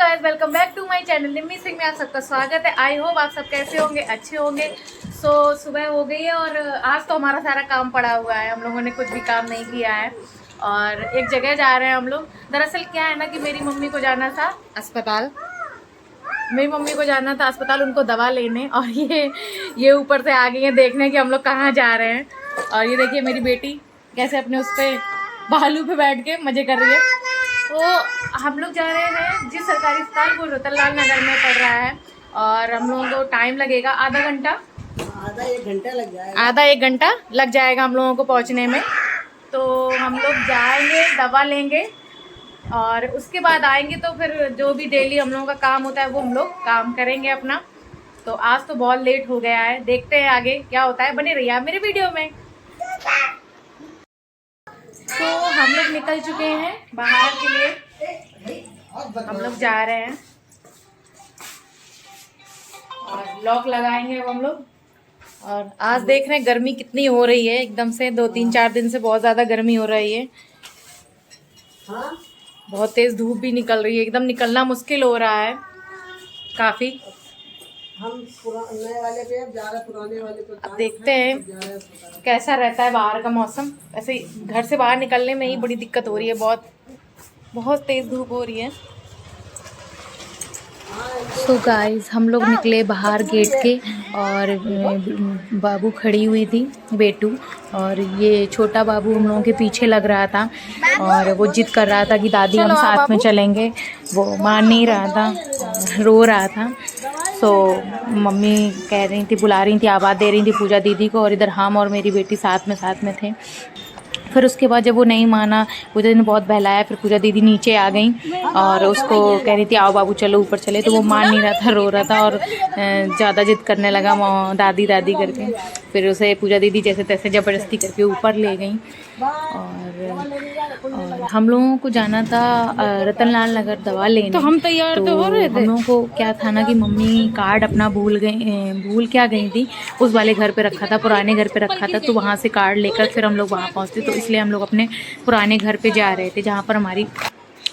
Guys, welcome back to my channel Nimmi Singh में आप सबका स्वागत है। आई होप आप सब कैसे होंगे, अच्छे होंगे। सुबह हो गई है और आज तो हमारा सारा काम पड़ा हुआ है। हम लोगों ने कुछ भी काम नहीं किया है और एक जगह जा रहे हैं हम लोग। दरअसल क्या है ना कि मेरी मम्मी को जाना था अस्पताल। उनको दवा लेने, और ये ऊपर से आ गई है देखने कि हम लोग कहाँ जा रहे हैं। और ये देखिए मेरी बेटी कैसे अपने उस पर भालू पे बैठ के मजे कर रही है। तो हम लोग जा रहे हैं जिस सरकारी अस्पताल वो रतनलाल नगर में पड़ रहा है, और हम लोगों को टाइम लगेगा आधा एक घंटा लग जाएगा हम लोगों को पहुंचने में। तो हम लोग जाएंगे, दवा लेंगे और उसके बाद आएंगे। तो फिर जो भी डेली हम लोगों का काम होता है वो हम लोग काम करेंगे अपना। तो आज तो बहुत लेट हो गया है, देखते हैं आगे क्या होता है। बने रहिए आप मेरे वीडियो में। तो हम लोग निकल चुके हैं बाहर के लिए, हम लोग जा रहे हैं और लॉक लगाएंगे अब हम लोग। और आज देख रहे हैं गर्मी कितनी हो रही है, एकदम से 2-3-4 दिन से बहुत ज़्यादा गर्मी हो रही है। बहुत तेज़ धूप भी निकल रही है, एकदम निकलना मुश्किल हो रहा है काफ़ी। हम नए वाले पे जा रहे, पुराने वाले पे देखते हैं कैसा रहता है बाहर का मौसम। ऐसे घर से बाहर निकलने में ही बड़ी दिक्कत हो रही है, बहुत तेज़ धूप हो रही है। सो गाइस, हम लोग निकले बाहर गेट के और बाबू खड़ी हुई थी बेटू, और ये छोटा बाबू हम लोगों के पीछे लग रहा था और वो जिद कर रहा था कि दादी हम साथ में चलेंगे। वो मान नहीं रहा था, रो रहा था। तो मम्मी कह रही थी, बुला रही थी, आवाज़ दे रही थी पूजा दीदी को, और इधर हम और मेरी बेटी साथ में थे। फिर उसके बाद जब वो नहीं माना, पूजा दीदी ने बहुत बहलाया, फिर पूजा दीदी नीचे आ गई और उसको कह रही थी आओ बाबू चलो ऊपर चले। तो वो मान नहीं रहा था, रो रहा था और ज़्यादा जिद करने लगा दादी दादी करके। फिर उसे पूजा दीदी जैसे तैसे ज़बरदस्ती करके ऊपर ले गई। और हम लोगों को जाना था रतनलाल नगर दवा लेने। तो हम तैयार तो हो रहे थे। हम लोगों को क्या था ना कि मम्मी कार्ड अपना भूल गई थी। उस वाले घर पे रखा था, पुराने घर पे रखा था। तो वहाँ से कार्ड लेकर फिर हम लोग वहाँ पहुँचते। तो इसलिए हम लोग अपने पुराने घर पे जा रहे थे जहाँ पर हमारी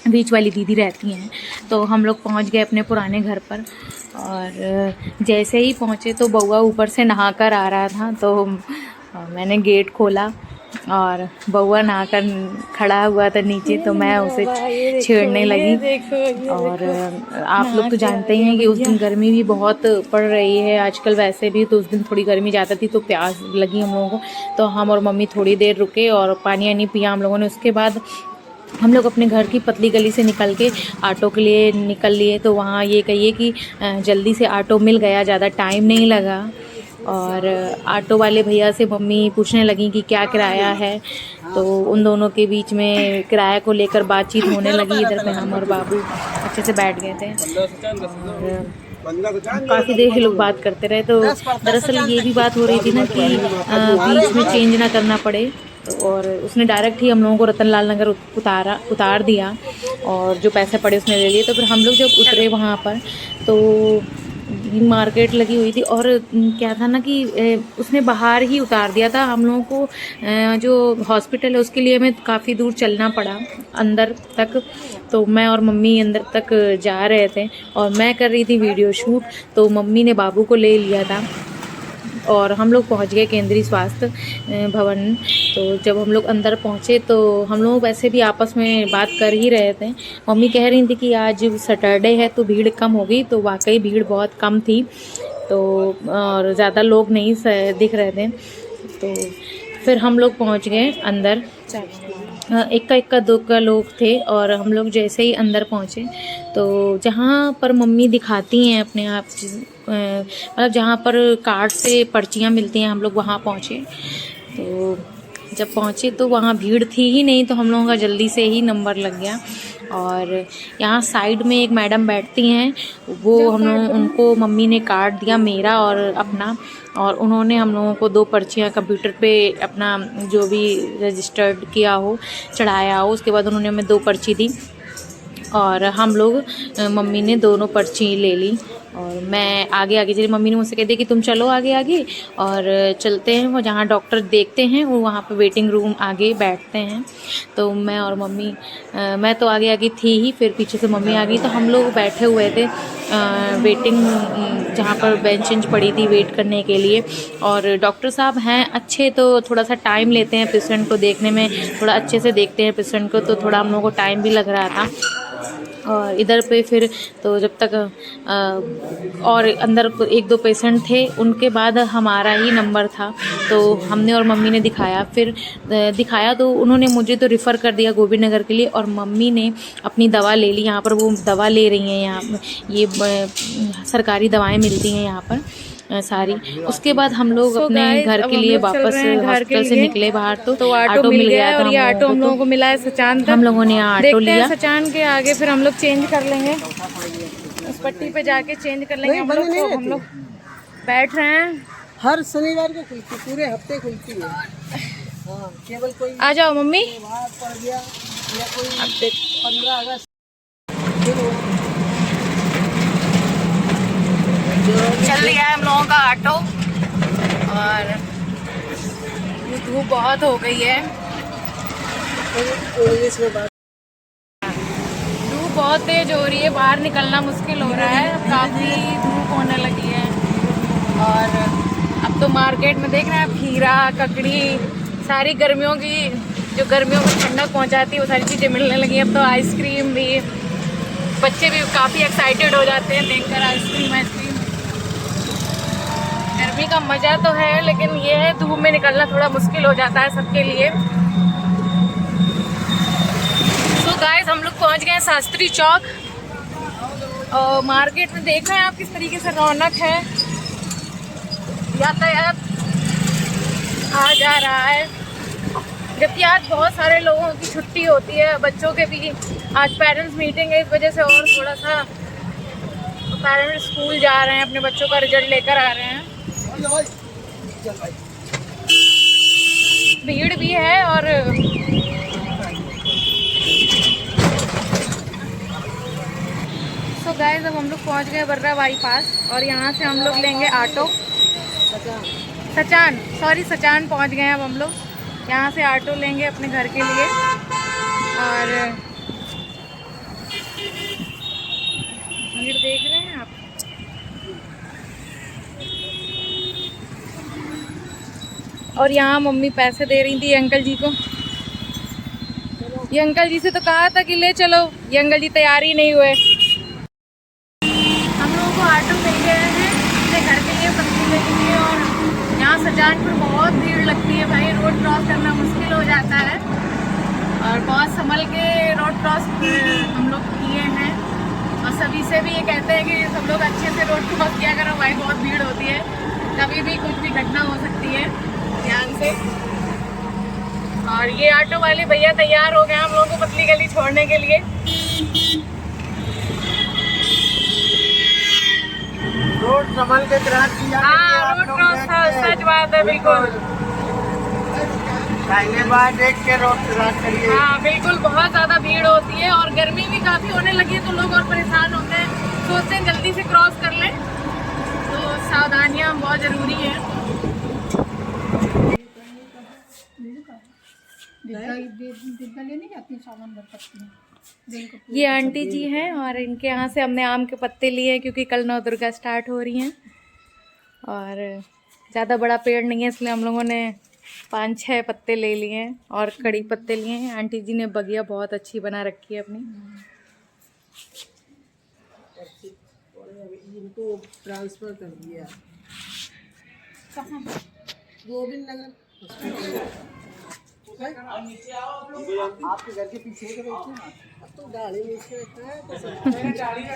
बीच वाली दीदी रहती हैं। तो हम लोग पहुँच गए अपने पुराने घर पर, और जैसे ही पहुँचे तो बउआ ऊपर से नहा कर आ रहा था। तो मैंने गेट खोला और बउआ नहाकर खड़ा हुआ था नीचे, तो मैं उसे छेड़ने लगी। और आप लोग तो जानते ही हैं कि उस दिन गर्मी भी बहुत पड़ रही है आजकल, वैसे भी तो उस दिन थोड़ी गर्मी ज़्यादा थी, तो प्यास लगी हम लोगों को। तो हम और मम्मी थोड़ी देर रुके और पानी वानी पिया हम लोगों ने। उसके बाद हम लोग अपने घर की पतली गली से निकल के ऑटो के लिए निकल लिए। तो वहाँ ये कहिए कि जल्दी से ऑटो मिल गया, ज़्यादा टाइम नहीं लगा। और ऑटो वाले भैया से मम्मी पूछने लगी कि क्या किराया है। तो उन दोनों के बीच में किराया को लेकर बातचीत होने लगी। इधर पे हम और बाबू अच्छे से बैठ गए थे और काफ़ी देर के लोग बात करते रहे। तो दरअसल ये भी बात हो रही थी ना कि बीच में चेंज ना करना पड़े। और उसने डायरेक्ट ही हम लोगों को रतनलाल नगर उतार दिया और जो पैसे पड़े उसने ले लिए। तो फिर हम लोग जब उतरे वहाँ पर तो मार्केट लगी हुई थी, और क्या था ना कि उसने बाहर ही उतार दिया था हम लोगों को। जो हॉस्पिटल है उसके लिए हमें काफ़ी दूर चलना पड़ा अंदर तक। तो मैं और मम्मी अंदर तक जा रहे थे और मैं कर रही थी वीडियो शूट। तो मम्मी ने बाबू को ले लिया था और हम लोग पहुंच गए केंद्रीय स्वास्थ्य भवन। तो जब हम लोग अंदर पहुंचे तो हम लोग वैसे भी आपस में बात कर ही रहे थे। मम्मी कह रही थी कि आज सैटरडे है तो भीड़ कम होगी, तो वाकई भीड़ बहुत कम थी। तो और ज़्यादा लोग नहीं दिख रहे थे। तो फिर हम लोग पहुंच गए अंदर। इक्का दो का लोग थे और हम लोग जैसे ही अंदर पहुँचे तो जहाँ पर मम्मी दिखाती हैं अपने आप, मतलब जहाँ पर कार्ड से पर्चियाँ मिलती हैं, हम लोग वहाँ पहुँचे। तो जब पहुँचे तो वहाँ भीड़ थी ही नहीं, तो हम लोगों का जल्दी से ही नंबर लग गया। और यहाँ साइड में एक मैडम बैठती हैं, वो हम लोग उनको मम्मी ने कार्ड दिया मेरा और अपना, और उन्होंने हम लोगों को 2 पर्चियाँ कंप्यूटर पे अपना जो भी रजिस्टर्ड किया हो, चढ़ाया हो, उसके बाद उन्होंने हमें 2 पर्ची दी और हम लोग मम्मी ने दोनों पर्ची ले ली। और मैं आगे आगे, जैसे मम्मी ने मुझसे कह दिया कि तुम चलो आगे आगे और चलते हैं वो जहाँ डॉक्टर देखते हैं, वो वहाँ पे वेटिंग रूम आगे बैठते हैं। तो मैं और मम्मी, मैं तो आगे आगे थी ही, फिर पीछे से मम्मी आ गई, तो हम लोग बैठे हुए थे वेटिंग जहाँ पर बेंच पड़ी थी वेट करने के लिए। और डॉक्टर साहब हैं अच्छे, तो थोड़ा सा टाइम लेते हैं पेशेंट को देखने में, थोड़ा अच्छे से देखते हैं पेशेंट को, तो थोड़ा हम लोगों को टाइम भी लग रहा था। और इधर पे फिर तो जब तक और अंदर 1-2 पेशेंट थे, उनके बाद हमारा ही नंबर था, तो हमने और मम्मी ने दिखाया। फिर दिखाया तो उन्होंने मुझे तो रिफ़र कर दिया गोविंद नगर के लिए, और मम्मी ने अपनी दवा ले ली। यहाँ पर वो दवा ले रही हैं, यहाँ ये सरकारी दवाएं मिलती हैं यहाँ पर सारी। उसके बाद हम लोग अपने घर के लिए वापस हॉस्पिटल से निकले बाहर, तो ऑटो मिल गया था। और ये ऑटो हम लोगों को मिला है सचान तक। हम लोगों ने ऑटो देखते लिया। हैं सचान के आगे फिर हम लोग चेंज कर लेंगे, उस पट्टी पे जाके चेंज कर लेंगे हम लोग। तो हम लोग बैठ रहे हैं। हर शनिवार को खुलती, पूरे हफ्ते खुलती है। हाँ, केवल कोई आ जाओ मम्मी। बाहर पड़ गया या कोई अब देख 15 अगस्त चल लिया है हम लोगों का ऑटो, और धूप बहुत हो गई है, इंग्लिश में बात। धूप बहुत तेज हो रही है, बाहर निकलना मुश्किल हो रहा है, काफ़ी धूप होने लगी है। और अब तो मार्केट में देख रहे हैं खीरा, ककड़ी, सारी गर्मियों की, जो गर्मियों में ठंडक पहुंचाती है वो सारी चीज़ें मिलने लगी हैं। अब तो आइसक्रीम भी, बच्चे भी काफ़ी एक्साइटेड हो जाते हैं देखकर आइसक्रीम। गर्मी का मज़ा तो है, लेकिन ये है धूप में निकलना थोड़ा मुश्किल हो जाता है सबके लिए। तो गाइस हम लोग पहुंच गए हैं शास्त्री चौक, और मार्केट में देख रहे हैं आप किस तरीके से रौनक है, यातायात आ जा रहा है। जबकि आज बहुत सारे लोगों की छुट्टी होती है, बच्चों के भी आज पेरेंट्स मीटिंग है, इस वजह से और थोड़ा सा पेरेंट्स स्कूल जा रहे हैं, अपने बच्चों का रिजल्ट लेकर आ रहे हैं। भीड़ भी है। और सो गाइस अब हम लोग पहुंच गए बर्रा बाईपास, और यहाँ से हम लोग लेंगे ऑटो। सचान पहुंच गए हैं अब हम लोग। यहाँ से ऑटो लेंगे अपने घर के लिए। और भीड़ देख रहे हैं आप, और यहाँ मम्मी पैसे दे रही थी अंकल जी को। ये अंकल जी से तो कहा था कि ले चलो, ये अंकल जी तैयार ही नहीं हुए। हम लोगों को ऑटो मिल गए हैं अपने घर के लिए, पत्नी के लिए। और यहाँ सजानपुर बहुत भीड़ लगती है भाई, रोड क्रॉस करना मुश्किल हो जाता है, और बहुत संभल के रोड क्रॉस हम लोग किए हैं। और सभी से भी ये कहते हैं कि सब लोग अच्छे से रोड क्रॉस किया करो भाई, बहुत भीड़ होती है, कभी भी कुछ भी घटना हो सकती है, ध्यान से। और ये ऑटो वाले भैया तैयार हो गए हम लोगों को पतली गली छोड़ने के लिए। रोड संभल के क्रॉस किया। हाँ, रोड क्रॉस सच बात है, बिल्कुल। बार देख के रोड क्रॉस करिए। हाँ बिल्कुल, बहुत ज़्यादा भीड़ होती है, और गर्मी भी काफ़ी होने लगी है, तो लोग और परेशान होते हैं, सोचते हैं जल्दी से क्रॉस कर लें। तो सावधानियाँ बहुत ज़रूरी हैं। ये आंटी जी हैं, और इनके यहाँ से हमने आम के पत्ते लिए हैं, क्योंकि कल नवदुर्गा स्टार्ट हो रही हैं, और ज़्यादा बड़ा पेड़ नहीं है, इसलिए हम लोगों ने 5-6 पत्ते ले लिए हैं, और कड़ी पत्ते लिए हैं। आंटी जी ने बगिया बहुत अच्छी बना रखी है अपनी। इनको ट्रांसफर कर दिया गोविंद नगर। आपके घर के पीछे के बैठे ना, अब तो गाड़ी नीचे है तो सब गाड़ी का